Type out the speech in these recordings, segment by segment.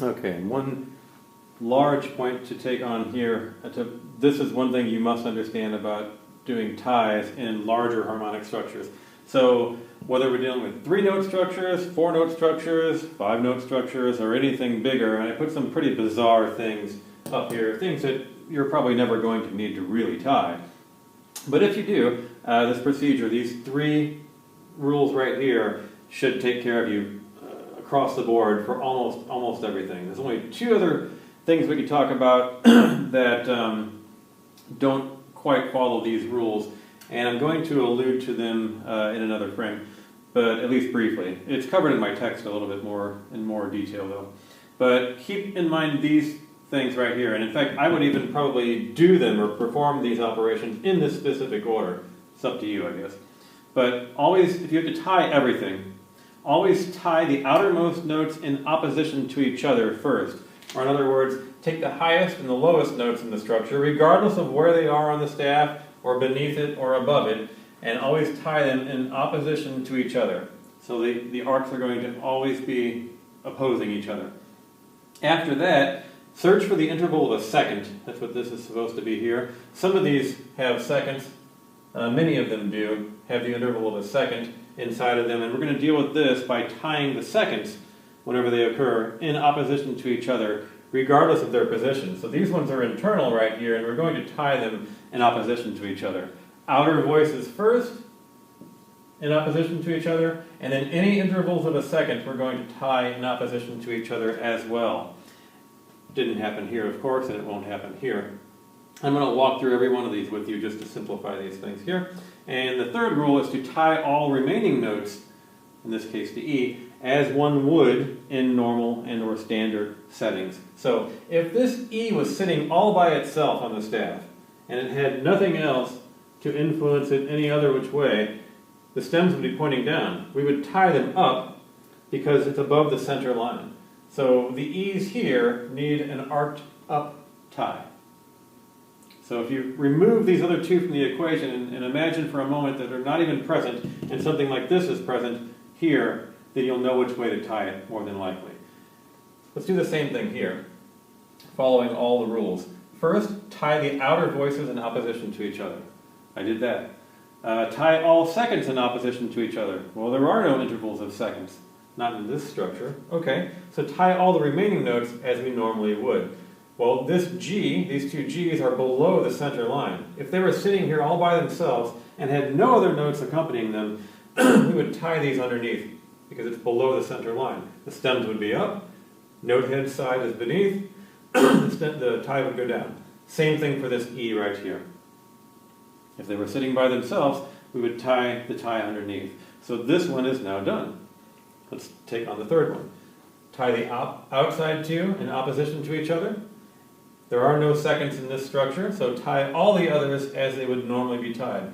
Okay, one large point to take on here, this is one thing you must understand about doing ties in larger harmonic structures. So whether we're dealing with 3-note structures, 4-note structures, 5-note structures, or anything bigger, and I put some pretty bizarre things up here, things that you're probably never going to need to really tie. But if you do, this procedure, these 3 rules right here should take care of you across the board for almost everything. There's only 2 other things we could talk about that don't quite follow these rules, and I'm going to allude to them in another frame, but at least briefly. It's covered in my text a little bit more in more detail though. But keep in mind these things right here, and in fact I would even probably do them or perform these operations in this specific order. It's up to you, I guess. But always, if you have to tie everything, always tie the outermost notes in opposition to each other first. Or in other words, take the highest and the lowest notes in the structure, regardless of where they are on the staff, or beneath it, or above it, and always tie them in opposition to each other. So the arcs are going to always be opposing each other. After that, search for the interval of a second. That's what this is supposed to be here. Some of these have seconds. Many of them do have the interval of a second inside of them, and we're going to deal with this by tying the seconds whenever they occur in opposition to each other, regardless of their position. So these ones are internal right here, and we're going to tie them in opposition to each other. Outer voices first, in opposition to each other, and then any intervals of a second we're going to tie in opposition to each other as well. Didn't happen here, of course, and it won't happen here. I'm going to walk through every one of these with you just to simplify these things here. And the third rule is to tie all remaining notes, in this case the E, as one would in normal and or standard settings. So if this E was sitting all by itself on the staff, and it had nothing else to influence it any other which way, the stems would be pointing down. We would tie them up because it's above the center line. So the E's here need an arced up tie. So if you remove these other 2 from the equation and imagine for a moment that they're not even present and something like this is present here, then you'll know which way to tie it more than likely. Let's do the same thing here, following all the rules. First, tie the outer voices in opposition to each other. I did that. Tie all seconds in opposition to each other. Well, there are no intervals of seconds, not in this structure. Okay, so tie all the remaining notes as we normally would. Well, this G, these 2 G's are below the center line. If they were sitting here all by themselves and had no other notes accompanying them, we would tie these underneath because it's below the center line. The stems would be up, note head side is beneath, the tie would go down. Same thing for this E right here. If they were sitting by themselves, we would tie the tie underneath. So this one is now done. Let's take on the third one. Tie the outside 2 in opposition to each other. There are no seconds in this structure, so tie all the others as they would normally be tied.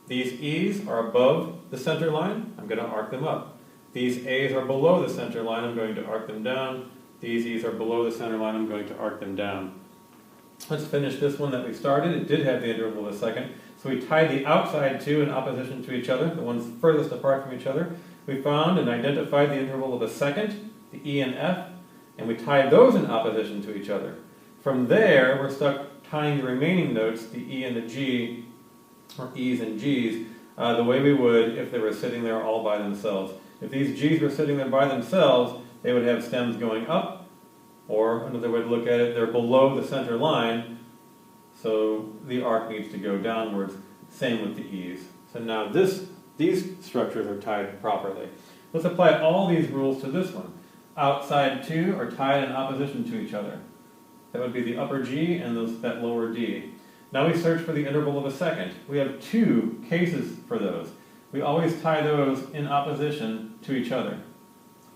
These E's are above the center line. I'm going to arc them up. These A's are below the center line. I'm going to arc them down. These E's are below the center line. I'm going to arc them down. Let's finish this one that we started. It did have the interval of a second. So we tied the outside 2 in opposition to each other, the ones furthest apart from each other. We found and identified the interval of a second, the E and F, and we tied those in opposition to each other. From there, we're stuck tying the remaining notes, the E and the G, or E's and G's, the way we would if they were sitting there all by themselves. If these G's were sitting there by themselves, they would have stems going up, or another way to look at it, they're below the center line, so the arc needs to go downwards. Same with the E's. So now these structures are tied properly. Let's apply all these rules to this one. Outside 2 are tied in opposition to each other. That would be the upper G and that lower D. Now we search for the interval of a second. We have 2 cases for those. We always tie those in opposition to each other,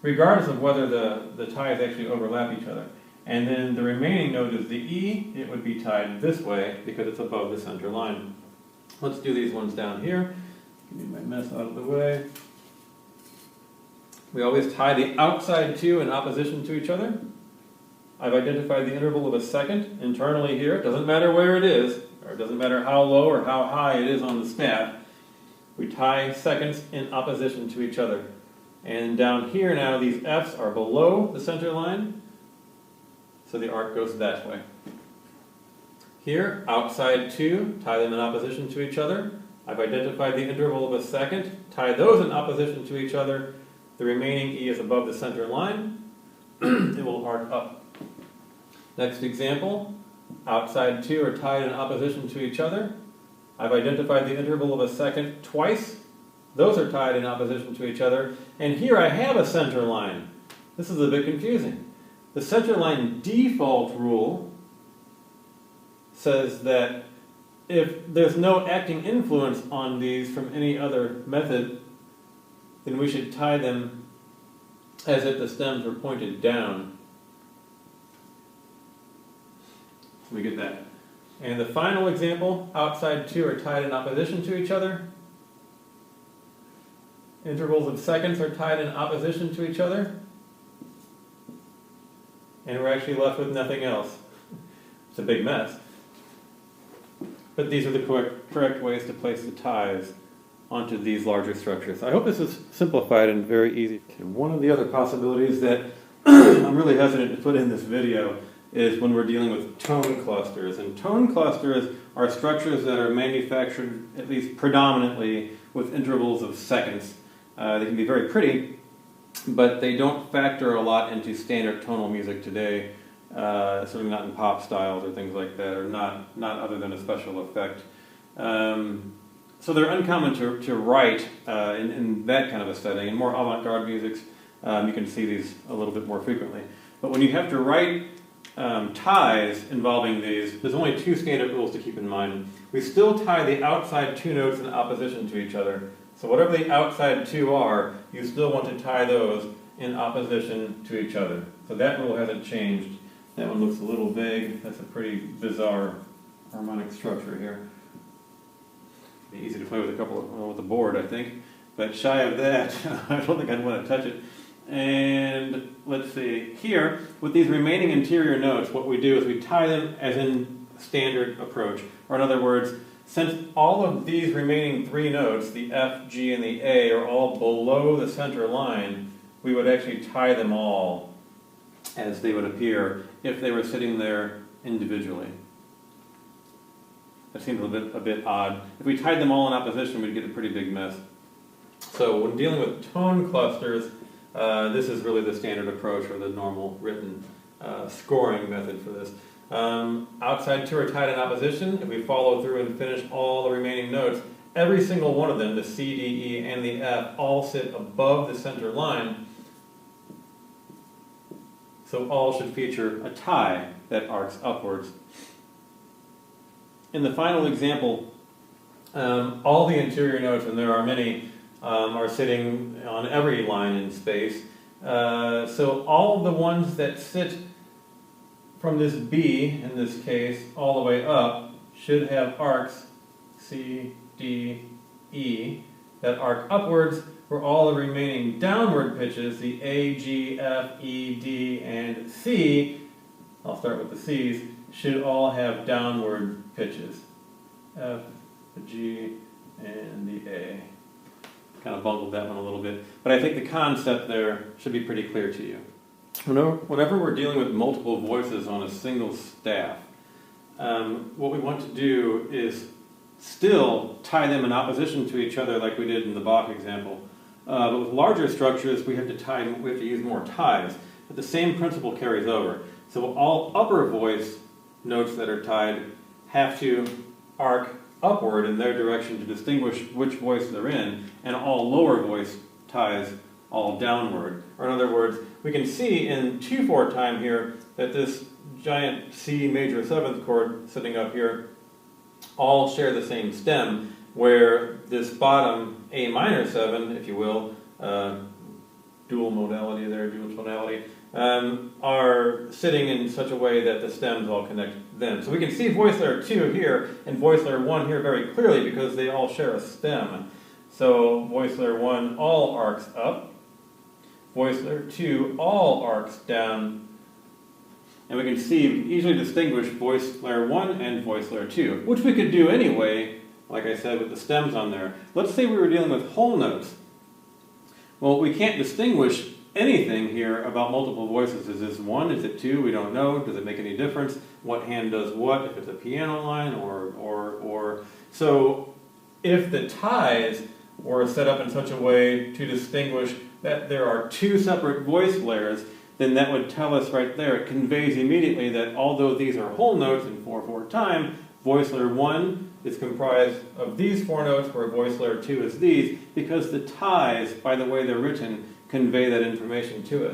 regardless of whether the ties actually overlap each other. And then the remaining note is the E. It would be tied this way because it's above the center line. Let's do these ones down here. Get my mess out of the way. We always tie the outside 2 in opposition to each other. I've identified the interval of a second internally here. It doesn't matter where it is, or it doesn't matter how low or how high it is on the staff. We tie seconds in opposition to each other. And down here now, these F's are below the center line. so the arc goes that way. Here, outside two, tie them in opposition to each other. I've identified the interval of a second, tie those in opposition to each other. The remaining E is above the center line. It will arc up. Next example, outside two are tied in opposition to each other. I've identified the interval of a second twice. Those are tied in opposition to each other. And here I have a center line. This is a bit confusing. The center line default rule says that if there's no acting influence on these from any other method, then we should tie them as if the stems were pointed down. So we get that. And the final example, outside two are tied in opposition to each other. Intervals of seconds are tied in opposition to each other. And we're actually left with nothing else. It's a big mess. But these are the correct ways to place the ties onto these larger structures. I hope this is simplified and very easy. One of the other possibilities that I'm really hesitant to put in this video is when we're dealing with tone clusters. And tone clusters are structures that are manufactured, at least predominantly, with intervals of seconds. They can be very pretty, but they don't factor a lot into standard tonal music today, certainly not in pop styles or things like that, or not other than a special effect. So they're uncommon to write in that kind of a setting. In more avant-garde musics, you can see these a little bit more frequently. But when you have to write ties involving these, there's only two standard rules to keep in mind. We still tie the outside two notes in opposition to each other. So whatever the outside two are, you still want to tie those in opposition to each other. So that rule hasn't changed. That one looks a little vague. That's a pretty bizarre harmonic structure here. Be easy to play with with a board, I think. But shy of that, I don't think I'd want to touch it. And let's see, here, with these remaining interior notes, what we do is we tie them as in standard approach. Or in other words, since all of these remaining three notes, the F, G, and the A, are all below the center line, we would actually tie them all as they would appear if they were sitting there individually. That seems a bit odd. If we tied them all in opposition, we'd get a pretty big mess. So when dealing with tone clusters, this is really the standard approach, or the normal written scoring method for this. Outside two are tied in opposition. If we follow through and finish all the remaining notes, every single one of them, the C, D, E, and the F, all sit above the center line. So all should feature a tie that arcs upwards. In the final example, all the interior notes, and there are many, are sitting on every line in space. So all of the ones that sit from this B, in this case, all the way up, should have arcs C, D, E, that arc upwards, where all the remaining downward pitches, the A, G, F, E, D, and C, I'll start with the C's, should all have downward pitches. F, the G, and the A. Kind of bungled that one a little bit, but I think the concept there should be pretty clear to you. Whenever we're dealing with multiple voices on a single staff, what we want to do is still tie them in opposition to each other like we did in the Bach example. But with larger structures, we have to use more ties. But the same principle carries over. So all upper voice notes that are tied have to arc upward in their direction to distinguish which voice they're in, and all lower voice ties all downward. Or in other words, we can see in 2/4 time here that this giant C major 7th chord sitting up here all share the same stem, where this bottom A minor 7, if you will, dual modality there, dual tonality, are sitting in such a way that the stems all connect them. So we can see voice layer 2 here and voice layer 1 here very clearly because they all share a stem. So voice layer 1 all arcs up, voice layer 2 all arcs down, and we can easily distinguish voice layer 1 and voice layer 2, which we could do anyway, like I said, with the stems on there. Let's say we were dealing with whole notes. Well, we can't distinguish anything here about multiple voices. Is this one? Is it two? We don't know. Does it make any difference? What hand does what? If it's a piano line or so if the ties were set up in such a way to distinguish that there are two separate voice layers, then that would tell us right there, it conveys immediately that although these are whole notes in 4/4 time, voice layer 1 is comprised of these 4 notes, where voice layer 2 is these, because the ties, by the way they're written, convey that information to us.